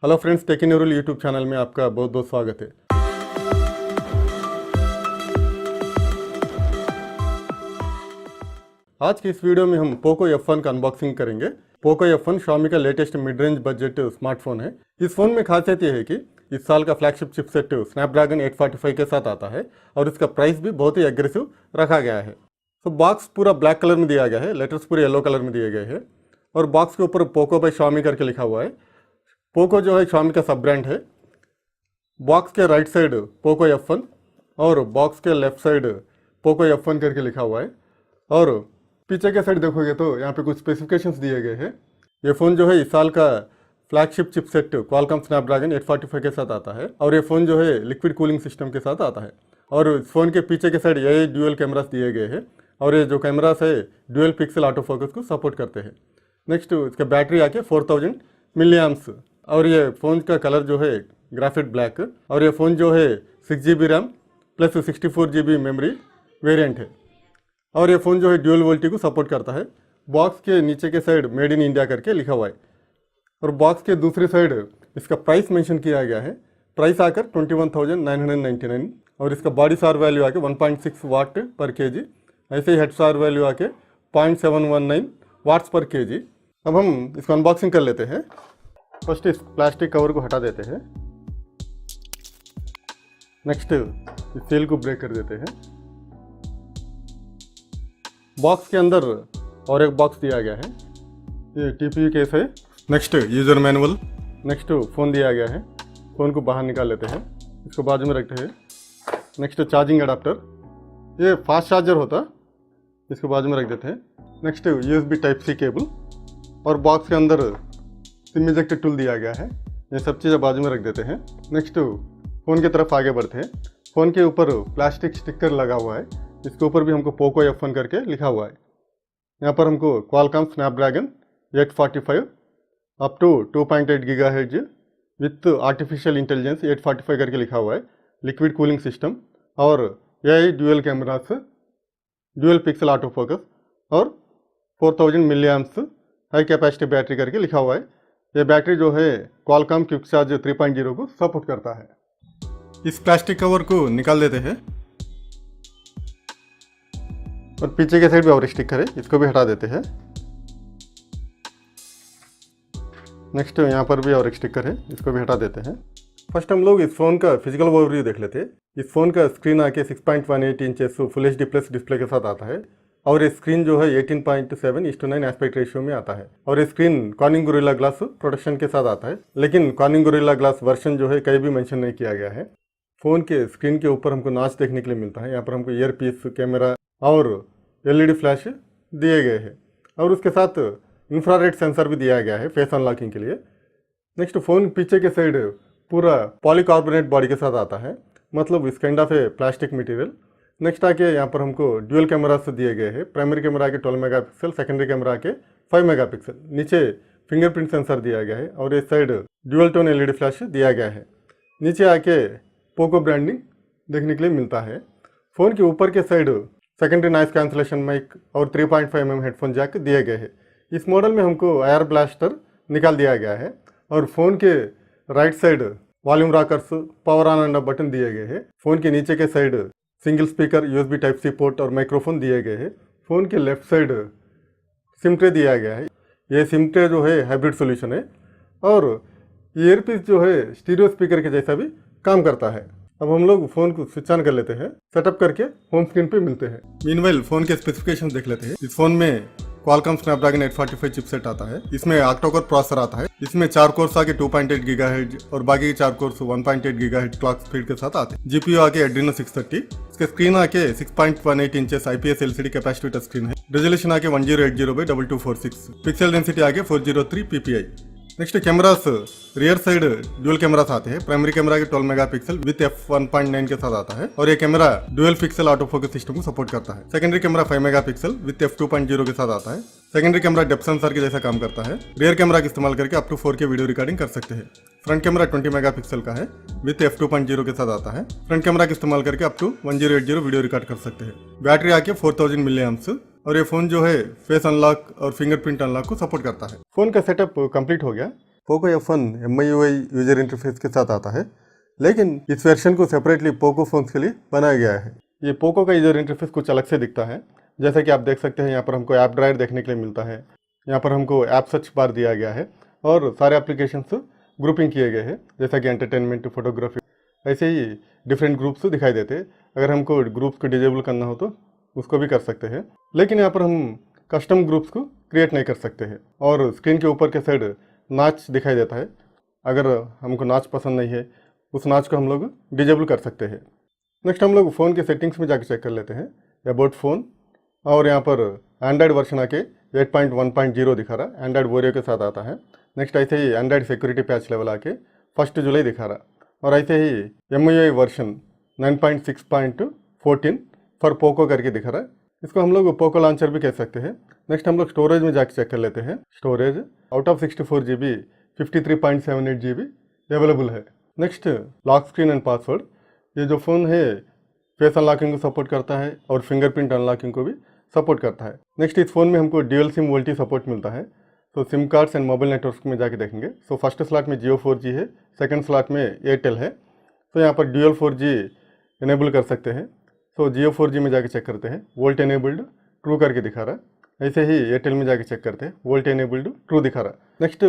Hello friends, tech in rule YouTube channel में आपका बहुत बहुत स्वागत है। आज की इस वीडियो में हम पोको F1 का अनबॉक्सिंग करेंगे। पोको F1 Xiaomi का latest mid range budget smartphone है। इस फोन में खासियत यह है कि इस साल का फ्लैगशिप चिपसेट स्नैपड्रैगन 845 के साथ आता है और इसका प्राइस भी बहुत ही एग्रेसिव रखा गया है। तो बॉक्स पूरा ब्लैक कलर में दिया गया है, लेटर्स पूरे येलो कलर में दिए गए हैं और बॉक्स के ऊपर पोको बाय Xiaomi करके लिखा हुआ है। पोको जो है Xiaomi का सब ब्रांड है। बॉक्स के राइट साइड पोको F1 और बॉक्स के लेफ्ट साइड पोको F1 करके लिखा हुआ है और पीछे के साइड देखोगे तो यहाँ पे कुछ स्पेसिफिकेशंस दिए गए हैं। ये फ़ोन जो है इस साल का फ्लैगशिप चिपसेट क्वालकॉम स्नैपड्रैगन 845 के साथ आता है और ये फ़ोन जो है लिक्विड कूलिंग सिस्टम के साथ आता है और इस फ़ोन के पीछे के साइड ये ड्यूअल कैमरास दिए गए हैं और ये जो कैमरास है ड्यूअल पिक्सल ऑटो फोकस को सपोर्ट करते हैं। नेक्स्ट इसका बैटरी आके 4000 मिलीएम्प्स और ये फ़ोन का कलर जो है ग्राफाइट ब्लैक और ये फ़ोन जो है 6GB RAM plus 64GB memory variant है और ये फ़ोन जो है ड्यूअल वोल्टी को सपोर्ट करता है। बॉक्स के नीचे के साइड मेड इन इंडिया करके लिखा हुआ है और बॉक्स के दूसरी साइड इसका प्राइस मेंशन किया गया है। प्राइस आकर 21,999 और इसका बॉडी सार वैल्यू आके 1.6 वाट पर kg, ऐसे ही हेड सार वैल्यू आके 0.719 वाट्स पर kg। अब हम इसको अनबॉक्सिंग कर लेते हैं। फर्स्ट इस प्लास्टिक कवर को हटा देते हैं। नेक्स्ट इस सील को ब्रेक कर देते हैं। बॉक्स के अंदर और एक बॉक्स दिया गया है, ये TPU केस है। Next user manual. Next phone दिया गया है, फ़ोन को बाहर निकाल लेते हैं, इसको बाजू में रखते हैं। नेक्स्ट चार्जिंग अडाप्टर, ये फास्ट चार्जर होता, इसको बाजू में रख देते हैं। नेक्स्ट USB Type-C केबल और बॉक्स के अंदर सिम इजेक्टर टूल दिया गया है। ये सब चीज़ें बाजू में रख देते हैं। नेक्स्ट फ़ोन की तरफ आगे बढ़ते हैं। फ़ोन के ऊपर प्लास्टिक स्टिकर लगा हुआ है, इसके ऊपर भी हमको पोको F1 करके लिखा हुआ है। यहाँ पर हमको Qualcomm Snapdragon 845 up to 2.8 GHz with artificial intelligence 845 करके लिखा हुआ है। लिक्विड कूलिंग सिस्टम और यही dual cameras, dual pixel auto focus और 4000 मिलीएम्प्स हाई कैपेसिटी बैटरी करके लिखा हुआ है। ये बैटरी जो है क्वालकॉम क्विक चार्ज 3.0 को सपोर्ट करता है। इस प्लास्टिक कवर को निकाल देते हैं और पीछे के साइड भी और स्टिकर है, इसको भी हटा देते हैं। नेक्स्ट यहाँ पर भी और एक स्टिकर है, इसको भी हटा देते हैं। फर्स्ट हम लोग इस फ़ोन का फिजिकल ओवरव्यू देख लेते हैं। इस फ़ोन का स्क्रीन आके 6.18 inches full HD plus display के साथ आता है और ये स्क्रीन जो है 18.7:9 एस्पेक्ट रेशियो में आता है और ये screen cornering gorilla glass protection के साथ आता है, लेकिन कॉर्निंग गोरिल्ला ग्लास वर्जन जो है कहीं भी मेंशन नहीं किया गया है। फ़ोन के स्क्रीन के ऊपर हमको नॉच देखने के लिए मिलता है। यहाँ पर हमको ईयर पीस, कैमरा और LED फ्लैश दिए गए हैं और उसके साथ इंफ्रारेड सेंसर भी दिया गया है फेस अनलॉकिंग के लिए। नेक्स्ट फ़ोन पीछे के साइड पूरा पॉलीकार्बोनेट बॉडी के साथ आता है, मतलब इस kind of A plastic material. Next आके यहाँ पर हमको ड्यूअल कैमरास दिए गए हैं। प्राइमरी कैमरा के 12 मेगापिक्सल, सेकेंडरी कैमरा के 5 मेगापिक्सल। नीचे फिंगरप्रिंट सेंसर दिया गया है और इस side dual tone LED flash दिया गया है। नीचे आके पोको ब्रांडिंग देखने के लिए मिलता है। फ़ोन के ऊपर के side secondary noise cancellation mic और 3.5 mm हेडफोन जैक दिए गए हैं। इस मॉडल में हमको एयर ब्लास्टर निकाल दिया गया है और फ़ोन के right side volume rockers, power on and off button दिए गए हैं। फ़ोन के नीचे के side single speaker, USB Type-C port और माइक्रोफोन दिए गए हैं। फ़ोन के लेफ्ट साइड सिम ट्रे दिया गया है। ये सिम ट्रे जो है हाइब्रिड सोल्यूशन है और ईयरपीस जो है स्टीरियो स्पीकर के जैसा भी काम करता है। अब हम लोग फ़ोन को स्विच ऑन कर लेते हैं, सेटअप करके होम स्क्रीन पे मिलते हैं। मीनवाइल फ़ोन के स्पेसिफिकेशन देख लेते हैं। इस फ़ोन में क्वालकॉम स्नैपड्रैगन 845 चिपसेट आता है। इसमें ऑक्टा-कोर प्रोसेसर आता है। इसमें 4 कोर्स आके 2.8 GHz और बाकी के 4 कोर्स 1.8 GHz क्लॉक स्पीड के साथ आते हैं। GPU आके Adreno 630। इसके स्क्रीन आके 6.18 inches IPS LCD capacity touch screen है। रेजोल्यूशन आके 1080x2246। पिक्सल डेंसिटी आके 403 ppi। Next cameras, rear side dual cameras आते हैं। प्राइमरी कैमरा के 12 मेगापिक्सल विथ f1.9 के साथ आता है और ये camera dual pixel auto focus system को सपोर्ट करता है। Secondary camera 5 megapixel with f2.0 के साथ आता है। सेकेंडरी कैमरा डेप्थ सेंसर के जैसा काम करता है। रियर कैमरा का इस्तेमाल करके up to 4K video recording कर सकते हैं। फ्रंट कैमरा 20 मेगापिक्सल का है विथ f2.0 के साथ आता है। फ्रंट कैमरा का इस्तेमाल करके अप टू 1080 वीडियो रिकॉर्ड कर सकते हैं। बैटरी आके 4000 मिलीएम्प्स और ये फ़ोन जो है फेस अनलॉक और फिंगरप्रिंट अनलॉक को सपोर्ट करता है। फ़ोन का सेटअप कंप्लीट हो गया। Poco F1 MIUI user interface के साथ आता है, लेकिन इस वर्जन को सेपरेटली पोको फ़ोन्स के लिए बनाया गया है। ये पोको का यूजर इंटरफेस कुछ अलग से दिखता है। जैसा कि आप देख सकते हैं, यहाँ पर हमको ऐप ड्रायर देखने के लिए मिलता है। यहाँ पर हमको ऐप सर्च बार दिया गया है और सारे एप्लीकेशंस ग्रुपिंग किए गए हैं, जैसा कि एंटरटेनमेंट, फोटोग्राफी, ऐसे ही डिफरेंट ग्रुप्स दिखाई देते हैं। अगर हमको ग्रुप्स को डिजेबल करना हो तो उसको भी कर सकते हैं, लेकिन यहाँ पर हम कस्टम ग्रुप्स को क्रिएट नहीं कर सकते हैं। और स्क्रीन के ऊपर के साइड नाच दिखाई देता है। अगर हमको नाच पसंद नहीं है, उस नाच को हम लोग डिजेबल कर सकते हैं। नेक्स्ट हम लोग फ़ोन के सेटिंग्स में जाकर चेक कर लेते हैं, अबाउट फ़ोन, और यहाँ पर एंड्रॉयड वर्जन आके 8.1.0 दिखा रहा, एंड्रॉयड वोरियो के साथ आता है। नेक्स्ट ऐसे ही एंड्रॉयड सिक्योरिटी पैच लेवल आके 1 जुलाई दिखा रहा, और ऐसे ही MIUI वर्जन 9.6.14 फॉर पोको करके दिखा रहा है। इसको हम लोग पोको लॉन्चर भी कह सकते हैं। नेक्स्ट हम लोग स्टोरेज में जाकर चेक कर लेते हैं। Storage out of 64 GB 53.78 GB available है। Next lock screen and password, ये जो फ़ोन है फेस अनलॉकिंग को सपोर्ट करता है और फिंगरप्रिंट अनलॉकिंग को भी सपोर्ट करता है। नेक्स्ट इस फ़ोन में हमको ड्यूअल सिम वोल्टी सपोर्ट मिलता है। तो SIM cards and mobile network में जाके देखेंगे। सो फर्स्ट स्लॉट में जियो 4G है, सेकंड स्लॉट में एयरटेल है। तो यहाँ पर ड्यूअल 4G इनेबल कर सकते हैं। तो जियो 4G में जाके चेक करते हैं, वोल्ट इनेबल्ड ट्रू करके दिखा रहा है। ऐसे ही एयरटेल में जाके चेक करते हैं, वोल्ट इनेबल्ड ट्रू दिखा रहा है। नेक्स्ट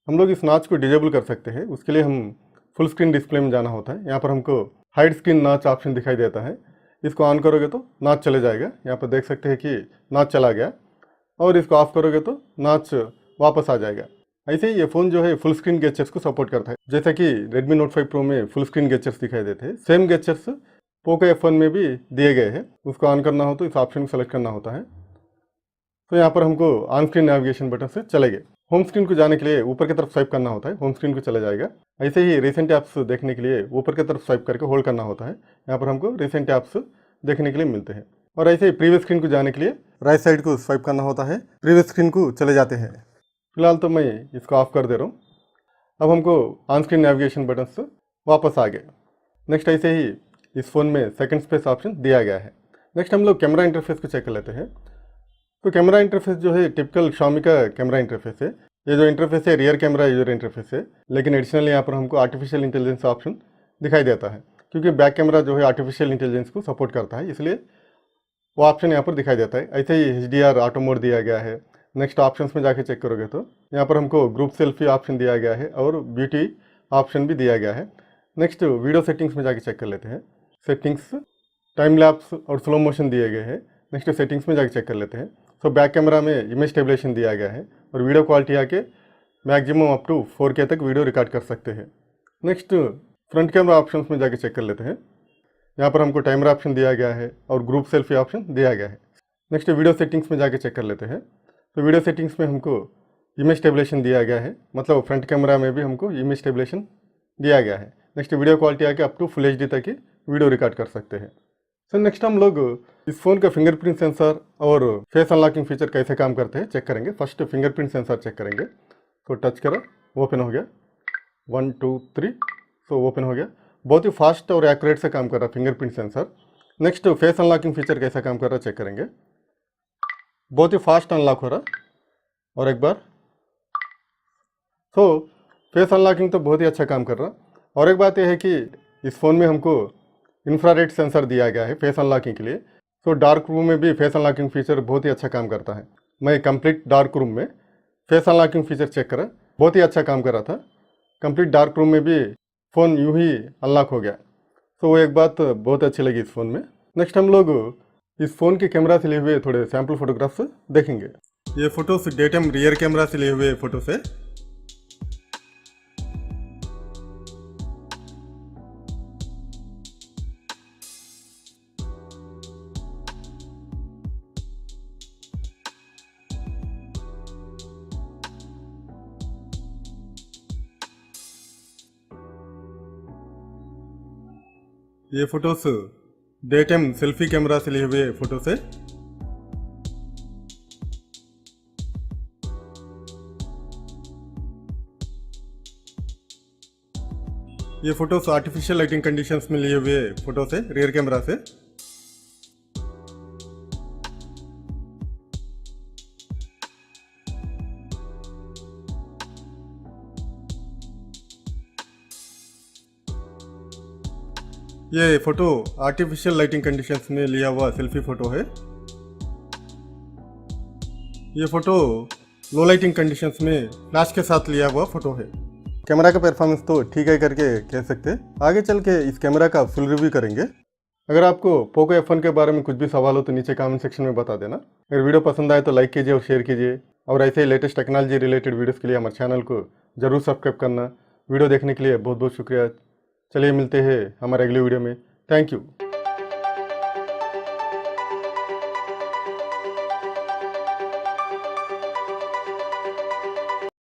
हम लोग इस नाच को डिजेबल कर सकते हैं। उसके लिए हम फुल स्क्रीन डिस्प्ले में जाना होता है। यहाँ पर हमको हाइड स्क्रीन नाच ऑप्शन दिखाई देता है। इसको ऑन करोगे तो नाच चले जाएगा। यहाँ पर देख सकते हैं कि नाच चला गया, और इसको ऑफ करोगे तो नाच वापस आ जाएगा। ऐसे ही ये फ़ोन जो है फुल स्क्रीन गेस्चर्स को सपोर्ट करता है, जैसा कि Redmi Note 5 Pro में फुल स्क्रीन गेस्चर्स दिखाई देते हैं। सेम गेस्चर्स पोको F1 में भी दिए गए हैं। उसको ऑन करना हो तो इस ऑप्शन को सेलेक्ट करना होता है। तो यहाँ पर हमको ऑन स्क्रीन नेविगेशन बटन से चलेंगे। होम स्क्रीन को जाने के लिए ऊपर की तरफ स्वाइप करना होता है, होम स्क्रीन को चला जाएगा। ऐसे ही रिसेंट ऐप्स देखने के लिए ऊपर की तरफ स्वाइप करके होल्ड करना होता है। यहाँ पर हमको रिसेंट ऐप्स देखने के लिए मिलते हैं। और ऐसे ही प्रीवियस स्क्रीन को जाने के लिए राइट साइड को स्वाइप करना होता है, प्रीवियस स्क्रीन को चले जाते हैं। फिलहाल तो मैं इसको ऑफ कर दे रहा हूँ। अब हमको ऑन स्क्रीन नेविगेशन बटन से वापस आ गए। नेक्स्ट ऐसे ही इस फ़ोन में सेकंड स्पेस ऑप्शन दिया गया है। नेक्स्ट हम लोग कैमरा इंटरफेस को चेक कर लेते हैं। तो कैमरा इंटरफेस जो है टिपिकल Xiaomi का कैमरा इंटरफेस है। ये जो इंटरफेस है रियर कैमरा यूजर इंटरफेस है, लेकिन एडिशनली यहाँ पर हमको आर्टिफिशियल इंटेलिजेंस ऑप्शन दिखाई देता है, क्योंकि बैक कैमरा जो है आर्टिफिशियल इंटेलिजेंस को सपोर्ट करता है, इसलिए वो ऑप्शन यहाँ पर दिखाई देता है। ऐसे ही HDR ऑटो मोड दिया गया है। नेक्स्ट ऑप्शंस में जाके चेक करोगे तो यहाँ पर हमको ग्रुप सेल्फी ऑप्शन दिया गया है और ब्यूटी ऑप्शन भी दिया गया है। नेक्स्ट वीडियो सेटिंग्स में जाके चेक कर लेते हैं। सेटिंग्स टाइम लैप्स और स्लो मोशन दिए गए हैं। नेक्स्ट सेटिंग्स में जाके चेक कर लेते हैं। सो बैक कैमरा में इमेज स्टेबलेशन दिया गया है और वीडियो क्वालिटी आके मैक्सिमम अप टू 4K तक वीडियो रिकॉर्ड कर सकते हैं। नेक्स्ट फ्रंट कैमरा ऑप्शंस में जाके चेक कर लेते हैं। यहाँ पर हमको टाइमर ऑप्शन दिया गया है और ग्रुप सेल्फी ऑप्शन दिया गया है। नेक्स्ट वीडियो सेटिंग्स में जाके चेक कर लेते हैं। तो वीडियो सेटिंग्स में हमको इमेज स्टेबलेशन दिया गया है, मतलब फ्रंट कैमरा में भी हमको इमेज स्टेबलेशन दिया गया है। नेक्स्ट वीडियो क्वालिटी आके अप टू फुल HD तक ही वीडियो रिकॉर्ड कर सकते हैं। सो नेक्स्ट हम लोग इस फ़ोन का फिंगरप्रिंट सेंसर और फेस अनलॉकिंग फीचर कैसे काम करते हैं चेक करेंगे। फर्स्ट फिंगरप्रिंट सेंसर चेक करेंगे। तो टच करा, ओपन हो गया, 1 2 3, सो ओपन हो गया। बहुत ही फास्ट और एक्यूरेट से काम कर रहा है fingerprint sensor. Next face unlocking feature कैसा काम कर रहा है चेक करेंगे। बहुत ही फास्ट अनलॉक हो रहा है, और एक बार तो फेस अनलॉकिंग तो बहुत ही अच्छा काम कर रहा। और एक बात यह है कि इस फ़ोन में हमको इंफ्रारेड सेंसर दिया गया है फेस अनलॉकिंग के लिए। तो डार्क रूम में भी फेस अनलॉकिंग फीचर बहुत ही अच्छा काम करता है। मैं कंप्लीट डार्क रूम में फेस अनलॉकिंग फीचर चेक करा, बहुत ही अच्छा काम कर रहा था। कंप्लीट डार्क रूम में भी फ़ोन यूं ही अनलॉक हो गया। तो वो एक बात बहुत अच्छी लगी इस फ़ोन में। नेक्स्ट हम लोग इस फ़ोन के कैमरा से लिए हुए थोड़े सैम्पल फोटोग्राफ्स देखेंगे। ये photos day time rear camera से लिए हुए फ़ोटोस है। ये photos day time selfie camera से लिए हुए फोटोस है। ये फोटोस आर्टिफिशियल लाइटिंग कंडीशंस में लिए हुए फोटोस है रियर कैमरा से। ये फ़ोटो आर्टिफिशियल लाइटिंग कंडीशंस में लिया हुआ सेल्फी फ़ोटो है। ये फ़ोटो लो लाइटिंग कंडीशंस में फ्लैश के साथ लिया हुआ फ़ोटो है। कैमरा का परफॉर्मेंस तो ठीक है करके कह सकते हैं। आगे चल के इस कैमरा का फुल रिव्यू करेंगे। अगर आपको पोको F1 के बारे में कुछ भी सवाल हो तो नीचे कमेंट सेक्शन में बता देना। अगर वीडियो पसंद आए तो लाइक कीजिए और शेयर कीजिए, और ऐसे ही लेटेस्ट टेक्नोलॉजी रिलेटेड वीडियोस के लिए हमारे चैनल को जरूर सब्सक्राइब करना। वीडियो देखने के लिए बहुत बहुत शुक्रिया। चलिए मिलते हैं हमारे अगले वीडियो में। Thank you.